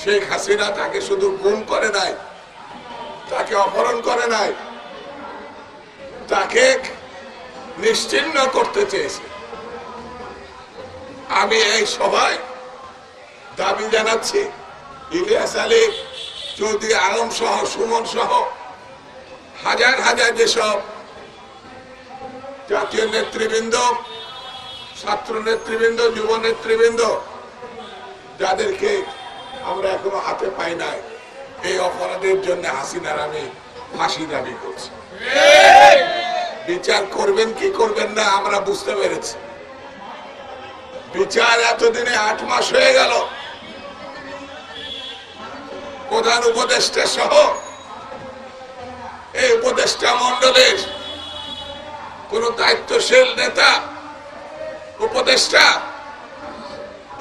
শেখ হাসিনা তাকে শুধু গুম করে নাই, তাকে অপহরণ করে নাই, তাকে নিশ্চিহ্ন করতে চেয়েছে। আমি এই সভায় দাবি জানাচ্ছি, ইলিয়াস আলী, চৌধুরী আলম সহ, সুমন সহ হাজার হাজার যেসব জাতীয় নেতৃবৃন্দ, ছাত্র নেতৃবৃন্দ, যুব নেতৃবৃন্দ, যাদেরকে আমরা এখনো হাতে পাই নাই, এই অপরাধের জন্য হাসিনার আমি ফাঁসি দাবি করছি। বিচার করবেন কি করবেন না আমরা বুঝতে পেরেছি। বিচার এতদিনে 8 মাস হয়ে গেল। প্রধান উপদেষ্টা সহ এই উপদেষ্টা মন্ডলের কোন দায়িত্বশীল নেতা, উপদেষ্টা,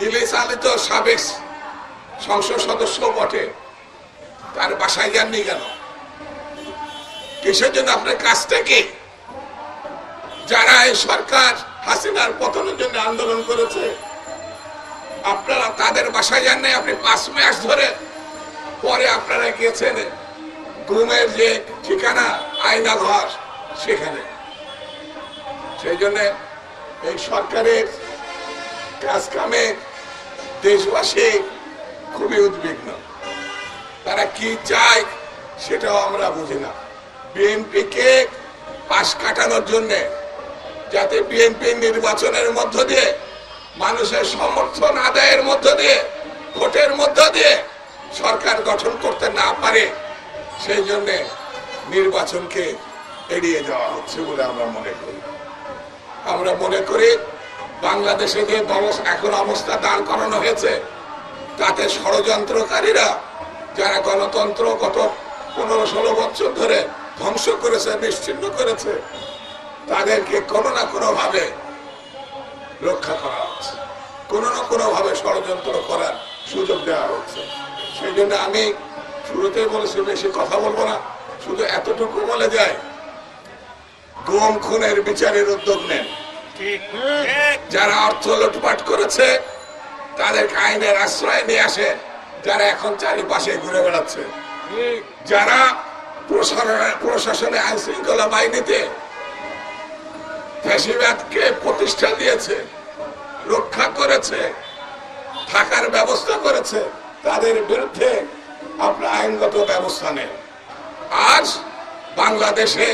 ইলিয়াস আলী তো সাবেক সংসদ সদস্য বটে, তার বাসায় যাননি কেন? কিসের জন্য? আপনার কাজটা কি? যারা এই সরকার হাসিনার পতনের জন্য আন্দোলন করেছে, আপনারা তাদের বাসায় যান নাই। আপনি 5 মাস ধরে পরে আপনারা গিয়েছেন গুমের যে ঠিকানা আয়না ঘর, সেখানে। সেই জন্য এই সরকারের কাজ কামে দেশবাসী খুবই উদ্বিগ্ন। তারা কি চায় সেটাও আমরা বুঝি না। বিএনপিকে পাশ কাটানোর জন্য, যাতে বিএনপি নির্বাচনের মধ্য দিয়ে, মানুষের সমর্থন আদায়ের মধ্য দিয়ে, ভোটের মধ্য দিয়ে সরকার গঠন করতে না পারে, সেই জন্য নির্বাচনকে এড়িয়ে যাওয়া হচ্ছে বলে আমরা মনে করি। আমরা মনে করি বাংলাদেশে যে এখন অবস্থা দাঁড় করানো হয়েছে, তাতে ষড়যন্ত্রকারীরা যারা গণতন্ত্র গত 15-16 বছর ধরে ধ্বংস করেছে, নিশ্চিহ্ন করেছে, তাদেরকে কোনো না কোনো ভাবে রক্ষা করা হচ্ছে, কোনো না কোনো ভাবে ষড়যন্ত্র করার সুযোগ দেওয়া হচ্ছে। সেই জন্য আমি শুরুতেই বলেছি, বেশি কথা বলবো না, শুধু এতটুকু বলে যায়, গুম খুনের বিচারের উদ্যোগ নেন। যারা অর্থ লুটপাট করেছে তাদেরকে আইনের আশ্রয় নিয়ে আসে, যারা এখন চারিপাশে ঘুরে বেড়াচ্ছে, যারা প্রশাসনে আইন শৃঙ্খলা বাহিনীতে ফ্যাসিবাদকে প্রতিষ্ঠা দিয়েছে, রক্ষা করেছে, থাকার ব্যবস্থা করেছে, তাদের বিরুদ্ধে আপনার আইনগত ব্যবস্থা নেন। আজ বাংলাদেশে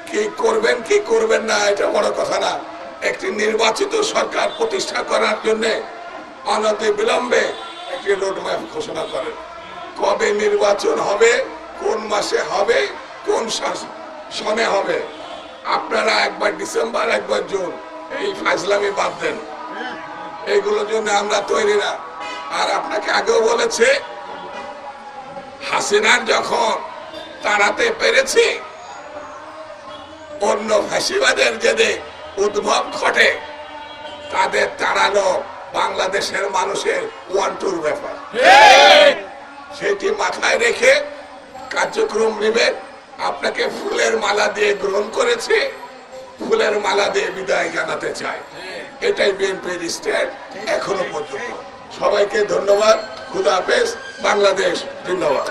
কি করবেন কি করবেন না এটা বড় কথা না, একটি নির্বাচিত সরকার প্রতিষ্ঠা করার জন্য অনতি বিলম্বে একটি রোডম্যাপ ঘোষণা করেন। কবে নির্বাচন হবে, কোন মাসে হবে, কোন সনে হবে, আপনারা একবার ডিসেম্বর, একবার জুন, এই ফাজলামি বাদ দেন। এইগুলোর জন্য আমরা তৈরি না। আর আপনাকে আগেও বলেছে, হাসিনার যখন তাড়াতে পেরেছি, অন্য ফ্যাসিবাদের যদি উদ্ভব ঘটে, তাদের তাড়ানো বাংলাদেশের মানুষের 1-2 ব্যাপার। সেটি মাথায় রেখে কার্যক্রম নেবেন। আপনাকে ফুলের মালা দিয়ে গ্রহণ করেছে, ফুলের মালা দিয়ে বিদায় জানাতে চাই। এটাই বিএনপির স্ট্যান্ড এখনো পর্যন্ত। সবাইকে ধন্যবাদ। খুদা হাফেজ। বাংলাদেশ জিন্দাবাদ।